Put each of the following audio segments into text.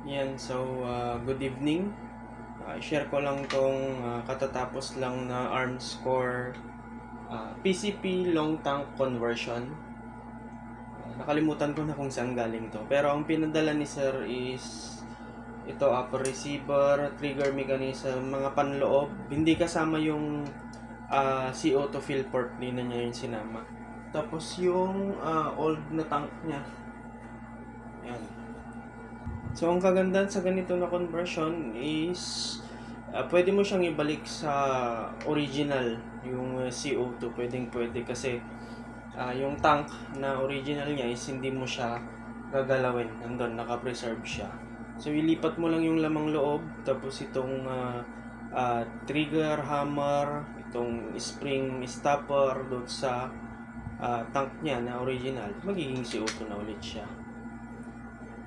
Yan, so good evening. Share ko lang tong katatapos lang na ARMScore PCP long tank conversion. Nakalimutan ko na kung saan galing to. Pero ang pinadala ni sir is ito, upper receiver, trigger mechanism, mga panloob. Hindi kasama yung CO2 fill port, hindi na niya yung sinama. Tapos yung old na tank niya. Yan. So, ang kagandahan sa ganito na conversion is pwede mo siyang ibalik sa original, yung CO2. Pwede kasi yung tank na original niya is hindi mo siya gagalawin. Nandun, naka-preserve siya. So, ilipat mo lang yung lamang loob, tapos itong trigger, hammer, itong spring stopper doon sa tank niya na original, magiging CO2 na ulit siya.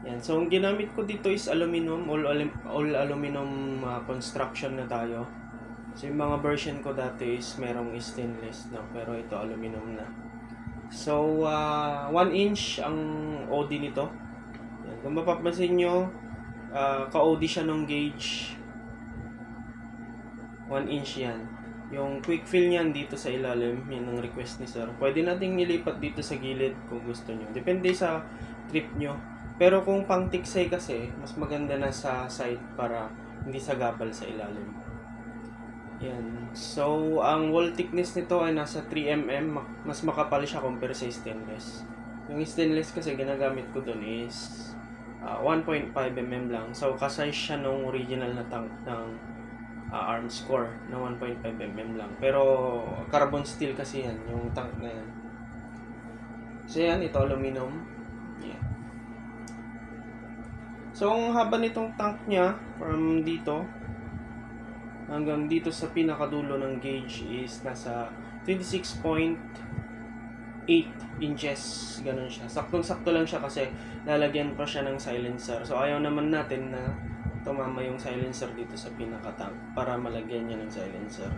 Yan. So, ang ginamit ko dito is aluminum, all aluminum construction na tayo. So, yung mga version ko dati is merong stainless, no? Pero ito aluminum na. So, 1 inch ang OD nito. Yan. Kung mapapansin nyo, ka-OD siya ng gauge. 1 inch yan. Yung quick fill niyan dito sa ilalim, yan ang request ni sir. Pwede nating ilipat dito sa gilid kung gusto nyo. Depende sa trip nyo. Pero kung pang tiksay kasi, mas maganda na sa side para hindi sagabal sa ilalim. Yan. So, ang wall thickness nito ay nasa 3mm. Mas makapal siya compare sa stainless. Yung stainless kasi ginagamit ko dun is 1.5mm lang. So, kasay siya nung original na tank ng ARMScore na 1.5mm lang. Pero, carbon steel kasi yan, yung tank na yan. So, yan. Ito aluminum. Yeah. So, ang haba nitong tank niya from dito hanggang dito sa pinakadulo ng gauge is nasa 26.8 inches. Ganun siya. Saktong-sakto lang siya kasi lalagyan pa siya ng silencer. So, ayaw naman natin na tumama yung silencer dito sa pinaka-tank para malagyan niya ng silencer.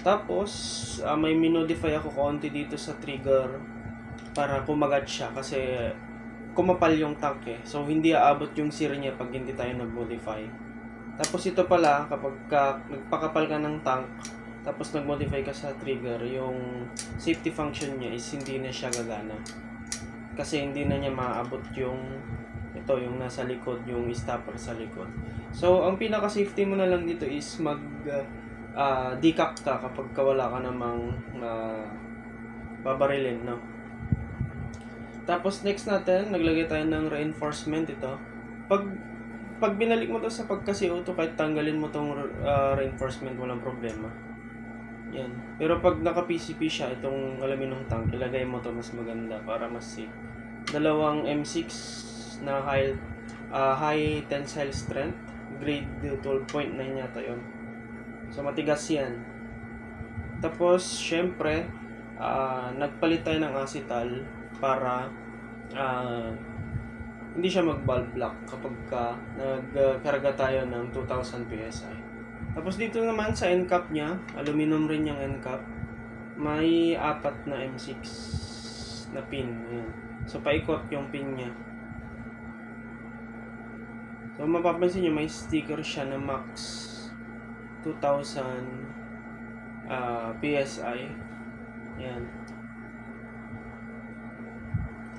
Tapos, may minodify ako konti dito sa trigger para kumagat siya kasi kumapal yung tank eh. So, hindi aabot yung sear niya pag hindi tayo nag-modify. Tapos ito pala, kapag nagpakapal ka ng tank, tapos nag-modify ka sa trigger, yung safety function niya is hindi na siya gagana. Kasi hindi na niya maaabot yung ito, yung nasa likod, yung stopper sa likod. So, ang pinaka-safety mo na lang dito is decack ka kapag wala ka namang babarilin, no? Tapos next natin, naglagay tayo ng reinforcement ito. Pag binalik mo to sa pagka-CO2, kahit tanggalin mo tong reinforcement, walang problema. Yan. Pero pag naka-PCP siya, itong aluminum tank, ilagay mo to mas maganda para mas safe. Dalawang M6 na high tensile strength, grade 12.9 yata yun. So matigas yan. Tapos, syempre, nagpalit tayo ng acetal para hindi siya mag-valve block kapag nagkarga tayo ng 2000 PSI. Tapos dito naman sa end cap niya, aluminum rin yung end cap. May 4 na M6 na pin. Ayan. So paikot yung pin niya. So mapapansin nyo, may sticker siya na max 2000 PSI. Ayan.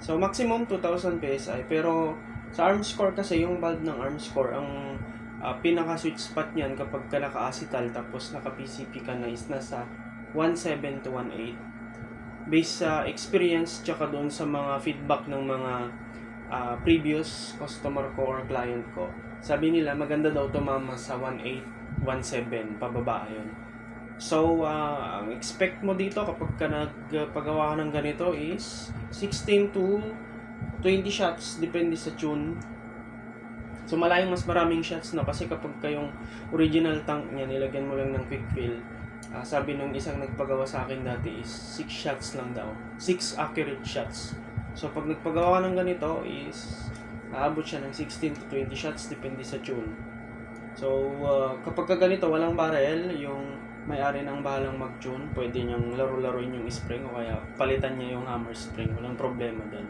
So, maximum 2,000 PSI. Pero, sa ARMScore kasi, yung valve ng ARMScore, ang pinaka-sweet spot niyan kapag ka naka-acetal tapos naka-PCP ka na is nasa 1.7 to 1.8. Based sa experience, tsaka doon sa mga feedback ng mga previous customer ko or client ko, sabi nila, maganda daw tumama sa 1.8, 1.7, pababa yun. So, ang expect mo dito kapag ka nagpagawa ka ng ganito is 16 to 20 shots, depende sa tune. So, malayong mas maraming shots na kasi kapag kayong original tank niya, nilagyan mo lang ng quick fill. Sabi nung isang nagpagawa sa akin dati is 6 shots lang daw. 6 accurate shots. So, pag nagpagawa ka ng ganito is aabot siya ng 16 to 20 shots, depende sa tune. So, kapag ka ganito, walang barrel, yung may-ari ng bahalang mag-tune, pwede niyang laro-laruin yung spring o kaya palitan niya yung hammer spring. Walang problema doon.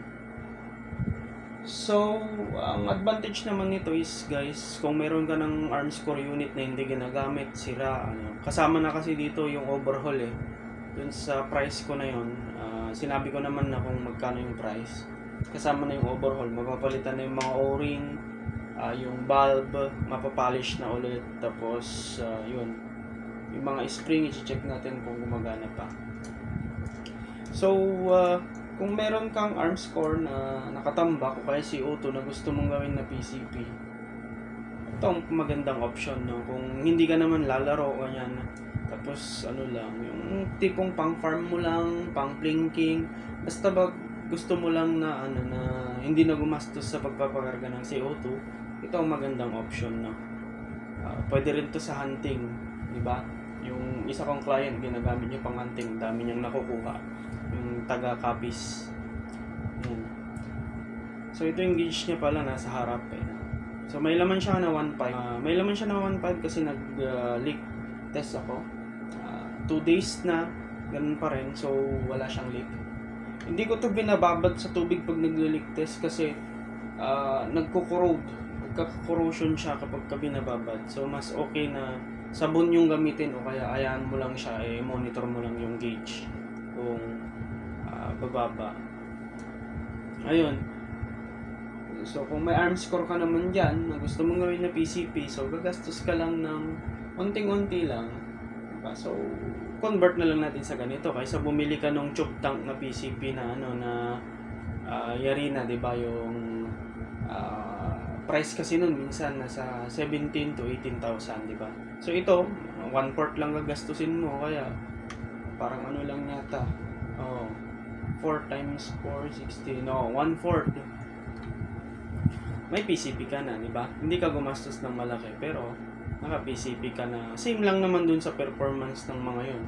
So, ang advantage naman nito is guys, kung meron ka ng arms core unit na hindi ginagamit, sira, kasama na kasi dito yung overhaul eh. Dun sa price ko na yun, sinabi ko naman na kung magkano yung price. Kasama na yung overhaul, magpapalitan na yung mga o-ring, yung bulb, mapapolish na ulit, tapos yun, yung mga spring, i-check natin kung gumagana pa. So, kung meron kang arms core na nakatambak o kaya CO2 na gusto mong gawin na PCP, ito ang magandang option, no? Kung hindi ka naman lalaro ganyan, tapos ano lang, yung tipong pang farm mo lang, pang plinking, basta ba gusto mo lang na na hindi na gumastos sa pagpapakarga ng CO2, ito ang magandang option, no? Pwede rin to sa hunting, di ba? Yung isa kong client ginagamit niya pang hunting, dami niyang nakukuha, yung taga-copies. Yan. So ito yung gauge niya pala nasa harap eh. So may laman siya na 1.5. May laman siya na 1.5 kasi nag-leak test ako. 2 days na ganun pa rin, so wala siyang leak. Hindi ko to binababad sa tubig pag nag-leak test kasi nagko-corrode. Nagka-corrosion siya kapag binababad. So mas okay na sabon yung gamitin o kaya ayaan mo lang siya, monitor mo lang yung gauge kung bababa. Ayun. So kung may arms core ka naman dyan na gusto mong gawin na PCP, so gagastos ka lang ng unting-unti lang. Diba? So convert na lang natin sa ganito kaysa bumili ka ng tube tank na PCP na Yarina, 'di ba? Yung price kasi nun minsan nasa 17 to 18,000, 'di ba? So ito, 1/4 lang gagastusin mo kaya parang ano lang yata. 4 times 4, 16. No, 1/4. May PCP ka na, 'di ba? Hindi ka gumastos ng malaki pero naka-PCP ka na. Same lang naman dun sa performance ng mga 'yon.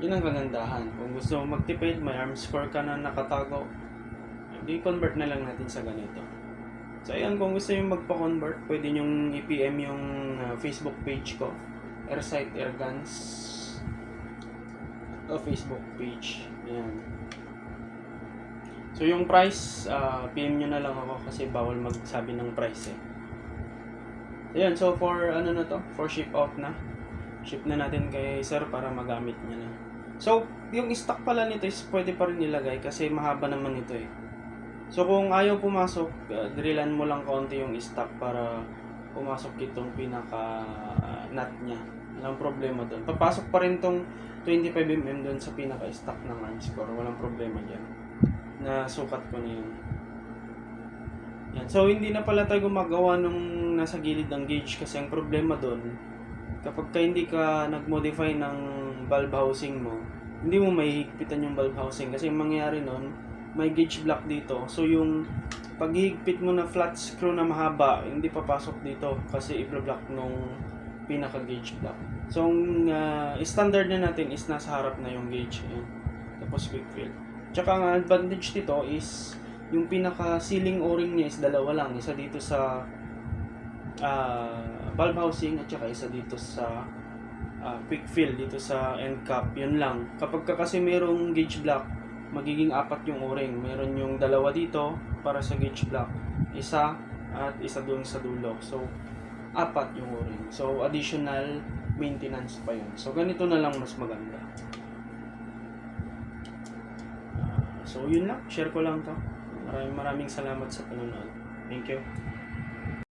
Yun ang kagandahan. Kung gusto mo magtipid, may arms core ka na nakatago, hindi convert na lang natin sa ganito. So ayan, kung gusto nyo magpa-convert, pwede nyong i-PM yung Facebook page ko, Airsight Airguns Facebook page. Ayan. So yung price, PM nyo na lang ako kasi bawal magsabi ng price eh. Ayan, so for for ship out na. Ship na natin kay sir para magamit niya na. So, yung stock pala nito is pwede pa rin nilagay kasi mahaba naman ito eh. So kung ayaw pumasok, drillan mo lang konti yung stock para pumasok itong pinaka nut niya. Walang problema doon. Papasok pa rin tong 25mm doon sa pinaka stock ng arms core. Walang problema diyan. Nasukat ko na yun. Yan. So hindi na pala tayo gumagawa nung nasa gilid ng gauge kasi ang problema doon, kapag hindi ka nag-modify ng valve housing mo, hindi mo mahihigpitan yung valve housing kasi yung mangyayari nun, may gauge block dito. So yung paghihigpit mo na flat screw na mahaba, hindi papasok dito kasi i-block nung pinaka gauge block. So ang standard na natin is nasa harap na yung gauge. Ayan. Tapos quick fill. Tsaka ang advantage dito is yung pinaka sealing o-ring niya is dalawa lang. Isa dito sa valve housing at saka isa dito sa quick fill dito sa end cap. Yun lang. Kapag kasi merong gauge block, magiging 4 yung o-ring. Meron yung dalawa dito para sa gauge block, isa at isa doon sa dulo. So 4 yung o-ring. So additional maintenance pa yun. So ganito na lang mas maganda. So yun lang, share ko lang to. Maraming salamat sa panonood. Thank you.